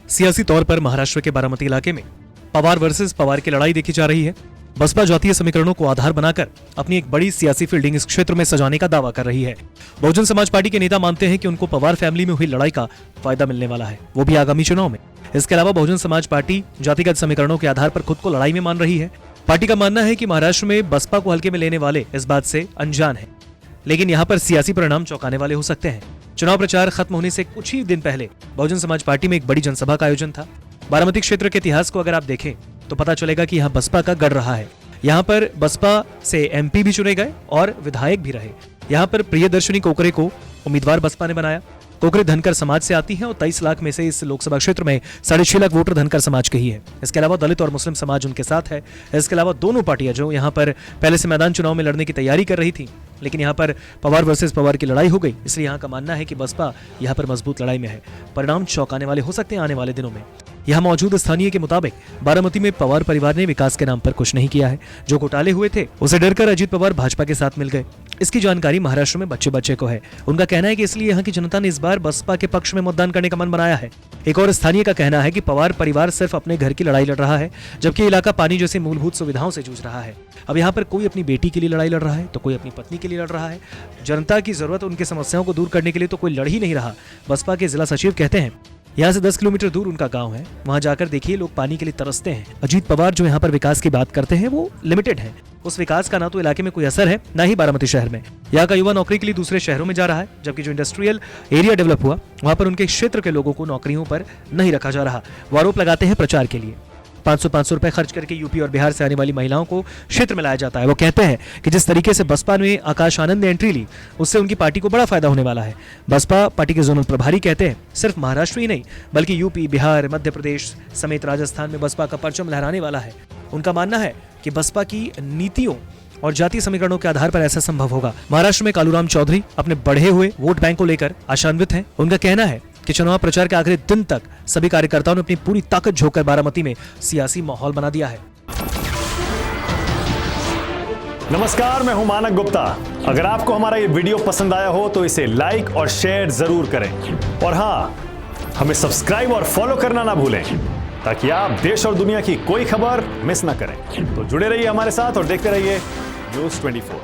सियासी तौर पर महाराष्ट्र के बारामती इलाके में पवार वर्सेस पवार की लड़ाई देखी जा रही है। बसपा जातीय समीकरणों को आधार बनाकर अपनी एक बड़ी सियासी फील्डिंग इस क्षेत्र में सजाने का दावा कर रही है। बहुजन समाज पार्टी के नेता मानते हैं कि उनको पवार फैमिली में हुई लड़ाई का फायदा मिलने वाला है, वो भी आगामी चुनाव में। इसके अलावा बहुजन समाज पार्टी जातिगत समीकरणों के आधार पर खुद को लड़ाई में मान रही है। पार्टी का मानना है कि महाराष्ट्र में बसपा को हल्के में लेने वाले इस बात से अनजान है, लेकिन यहाँ पर सियासी परिणाम चौंकाने वाले हो सकते हैं। चुनाव प्रचार खत्म होने से कुछ ही दिन पहले बहुजन समाज पार्टी में एक बड़ी जनसभा का आयोजन था। बारामती क्षेत्र के इतिहास को अगर आप देखें तो पता चलेगा कि यहाँ बसपा का गढ़ रहा है। यहाँ पर बसपा से एमपी भी चुने गए और विधायक भी रहे। यहाँ पर प्रियदर्शनी कोकरे को उम्मीदवार बसपा ने बनाया। कोकरे धनकर समाज से आती हैं और 23 लाख में से इस लोकसभा क्षेत्र में 6.5 लाख वोटर धनकर समाज के ही है। इसके अलावा दलित और मुस्लिम समाज उनके साथ है। इसके अलावा दोनों पार्टियां जो यहाँ पर पहले से मैदान चुनाव में लड़ने की तैयारी कर रही थी, लेकिन यहाँ पर पवार वर्सेस पवार की लड़ाई हो गई, इसलिए यहाँ का मानना है कि बसपा यहाँ पर मजबूत लड़ाई में है। परिणाम चौंकाने वाले हो सकते हैं आने वाले दिनों में। यहाँ मौजूद स्थानीय के मुताबिक बारामती में पवार परिवार ने विकास के नाम पर कुछ नहीं किया है। जो घोटाले हुए थे उसे डरकर अजीत पवार भाजपा के साथ मिल गए। इसकी जानकारी महाराष्ट्र में बच्चे बच्चे को है। उनका कहना है कि इसलिए यहाँ की जनता ने इस बार बसपा के पक्ष में मतदान करने का मन बनाया है। एक और स्थानीय का कहना है कि पवार परिवार सिर्फ अपने घर की लड़ाई लड़ रहा है, जबकि इलाका पानी जैसी मूलभूत सुविधाओं से जूझ रहा है। अब यहाँ पर कोई अपनी बेटी के लिए लड़ाई लड़ रहा है तो कोई अपनी पत्नी के लिए लड़ रहा है। जनता की जरूरत, उनकी समस्याओं को दूर करने के लिए तो कोई लड़ ही नहीं रहा। बसपा के जिला सचिव कहते हैं यहाँ से 10 किलोमीटर दूर उनका गांव है, वहां जाकर देखिए लोग पानी के लिए तरसते हैं। अजीत पवार जो यहाँ पर विकास की बात करते हैं वो लिमिटेड है। उस विकास का ना तो इलाके में कोई असर है, ना ही बारामती शहर में। यहाँ का युवा नौकरी के लिए दूसरे शहरों में जा रहा है, जबकि जो इंडस्ट्रियल एरिया डेवलप हुआ वहां पर उनके क्षेत्र के लोगों को नौकरियों पर नहीं रखा जा रहा। वो आरोप लगाते हैं प्रचार के लिए 500 रुपए खर्च करके यूपी और बिहार से आने वाली महिलाओं को क्षेत्र में लाया जाता है। वो कहते हैं कि जिस तरीके से बसपा ने आकाश आनंद ने एंट्री ली, उससे उनकी पार्टी को बड़ा फायदा होने वाला है। बसपा पार्टी के जोनल प्रभारी कहते हैं सिर्फ महाराष्ट्र ही नहीं बल्कि यूपी, बिहार, मध्य प्रदेश समेत राजस्थान में बसपा का परचम लहराने वाला है। उनका मानना है कि बसपा की नीतियों और जातीय समीकरणों के आधार पर ऐसा संभव होगा। महाराष्ट्र में कालूराम चौधरी अपने बढ़े हुए वोट बैंक को लेकर आशान्वित हैं। उनका कहना है कि चुनाव प्रचार के आखिरी दिन तक सभी कार्यकर्ताओं ने अपनी पूरी ताकत झोंककर बारामती में सियासी माहौल बना दिया है। नमस्कार, मैं हूं मानक गुप्ता। अगर आपको हमारा ये वीडियो पसंद आया हो तो इसे लाइक और शेयर जरूर करें, और हाँ, हमें सब्सक्राइब और फॉलो करना ना भूलें ताकि आप देश और दुनिया की कोई खबर मिस ना करें। तो जुड़े रहिए हमारे साथ और देखते रहिए न्यूज़ 24।